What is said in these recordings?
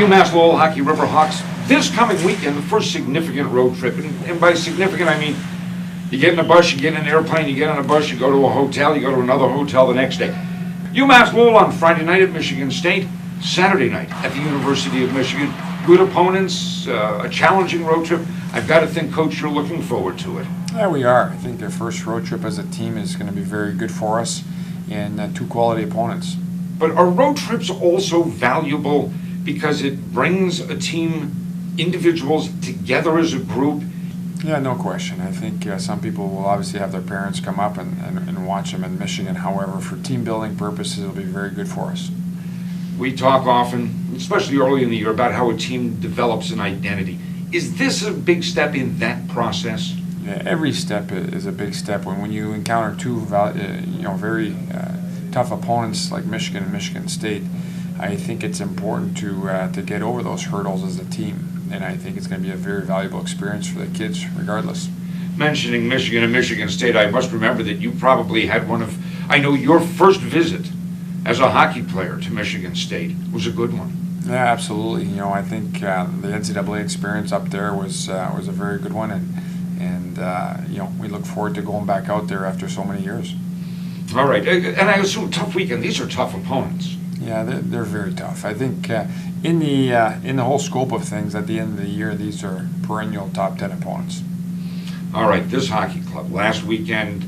UMass Lowell Hockey River Hawks this coming weekend, the first significant road trip. And by significant, I mean you get in a bus, you get in an airplane, you get on a bus, you go to a hotel, you go to another hotel the next day. UMass Lowell on Friday night at Michigan State, Saturday night at the University of Michigan. Good opponents, a challenging road trip. I've got to think, Coach, you're looking forward to it. Yeah, we are. I think the first road trip as a team is going to be very good for us, and two quality opponents. But are road trips also valuable because it brings a team, individuals together as a group? Yeah, no question. I think some people will obviously have their parents come up and watch them in Michigan. However, for team building purposes, it'll be very good for us. We talk often, especially early in the year, about how a team develops an identity. Is this a big step in that process? Yeah, every step is a big step. When you encounter two very tough opponents like Michigan and Michigan State, I think it's important to get over those hurdles as a team, and I think it's going to be a very valuable experience for the kids regardless. Mentioning Michigan and Michigan State, I must remember that you probably had your first visit as a hockey player to Michigan State was a good one. Yeah, absolutely. I think the NCAA experience up there was a very good one, and we look forward to going back out there after so many years. All right, and I assume tough weekend. These are tough opponents. Yeah, they're very tough. I think in the whole scope of things, at the end of the year, these are perennial top 10 opponents. All right, this hockey club last weekend,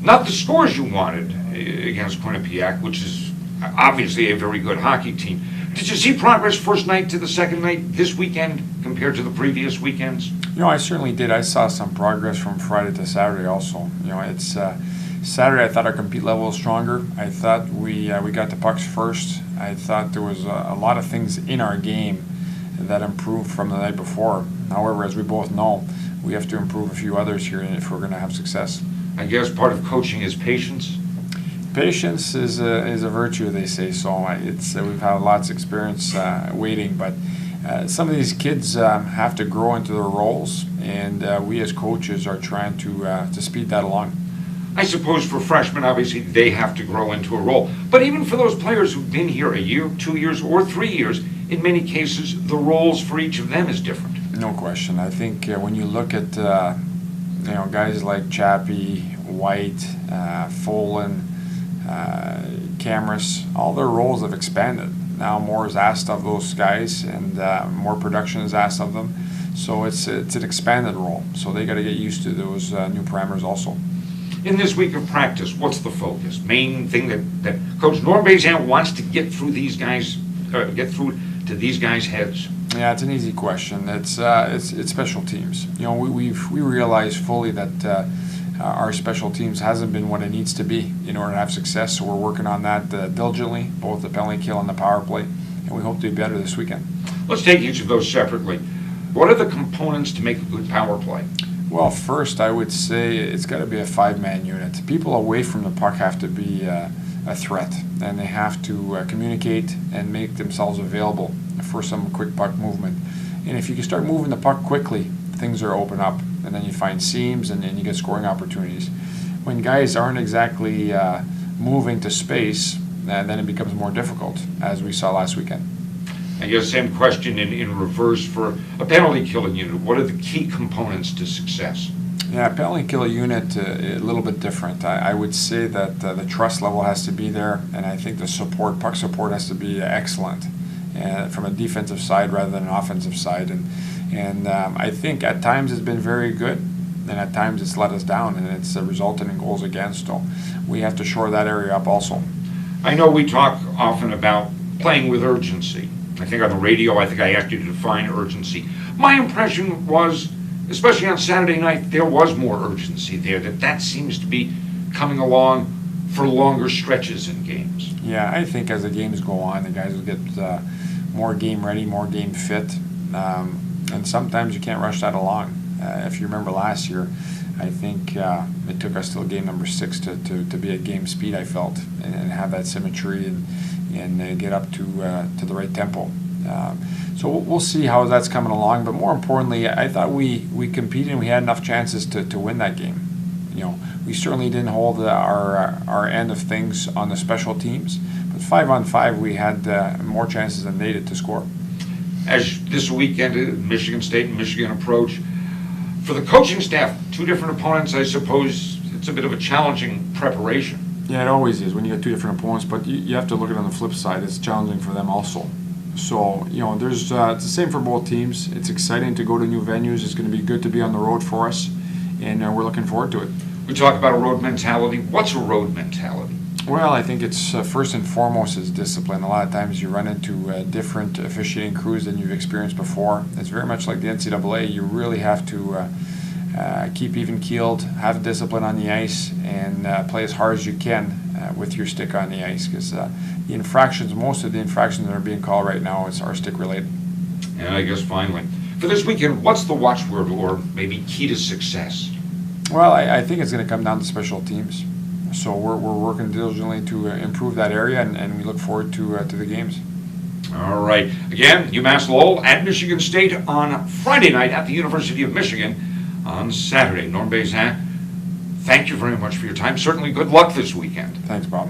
not the scores you wanted against Quinnipiac, which is obviously a very good hockey team. Did you see progress first night to the second night this weekend compared to the previous weekends? I certainly did. I saw some progress from Friday to Saturday also. It's Saturday I thought our compete level was stronger. I thought we got the pucks first. I thought there was a lot of things in our game that improved from the night before. However, as we both know, we have to improve a few others here if we're going to have success. I guess part of coaching is patience. Patience is a virtue, they say. So we've had lots of experience waiting, but some of these kids have to grow into their roles, and we as coaches are trying to speed that along. I suppose for freshmen, obviously, they have to grow into a role. But even for those players who've been here a year, 2 years, or 3 years, in many cases, the roles for each of them is different. No question. I think when you look at guys like Chappie, White, Folan, Cameras, all their roles have expanded. Now more is asked of those guys, and more production is asked of them. So it's an expanded role. So they got to get used to those new parameters also. In this week of practice, what's the focus? Main thing that Coach Norm Bazin wants to get through these guys, to these guys' heads? Yeah, it's an easy question. It's special teams. We realize fully that our special teams hasn't been what it needs to be in order to have success. So we're working on that diligently, both the penalty kill and the power play, and we hope to be better this weekend. Let's take each of those separately. What are the components to make a good power play? Well, first, I would say it's got to be a 5-man unit. People away from the puck have to be a threat, and they have to communicate and make themselves available for some quick puck movement. And if you can start moving the puck quickly, things are open up, and then you find seams, and then you get scoring opportunities. When guys aren't exactly moving to space, then it becomes more difficult, as we saw last weekend. I guess same question in reverse for a penalty killing unit. What are the key components to success? Yeah, penalty kill unit a little bit different. I would say that the trust level has to be there, and I think the puck support has to be excellent from a defensive side rather than an offensive side. And I think at times it's been very good, and at times it's let us down, and it's resulted in goals against. So we have to shore that area up also. I know we talk often about playing with urgency. I think on the radio, I asked you to define urgency. My impression was, especially on Saturday night, there was more urgency there, that seems to be coming along for longer stretches in games. Yeah, I think as the games go on, the guys will get more game ready, more game fit, and sometimes you can't rush that along. If you remember last year, I think it took us till game number 6 to be at game speed, I felt, and have that symmetry and get up to the right tempo. So we'll see how that's coming along. But more importantly, I thought we competed and we had enough chances to win that game. We certainly didn't hold our end of things on the special teams, but 5-on-5 we had more chances than they did to score. as this weekend, Michigan State and Michigan approach. For the coaching staff, two different opponents, I suppose it's a bit of a challenging preparation. Yeah, it always is when you get two different opponents, but you have to look at it on the flip side. It's challenging for them also. So, there's it's the same for both teams. It's exciting to go to new venues. It's going to be good to be on the road for us, and we're looking forward to it. We talk about a road mentality. What's a road mentality? Well, I think it's first and foremost is discipline. A lot of times you run into different officiating crews than you've experienced before. It's very much like the NCAA. You really have to keep even-keeled, have discipline on the ice, and play as hard as you can with your stick on the ice. Because the infractions, most of the infractions that are being called right now are stick-related. And I guess finally, for this weekend, what's the watchword or maybe key to success? Well, I think it's going to come down to special teams. So we're working diligently to improve that area, and we look forward to the games. All right. Again, UMass Lowell at Michigan State on Friday night at the University of Michigan on Saturday. Norm Bazin, thank you very much for your time. Certainly good luck this weekend. Thanks, Bob.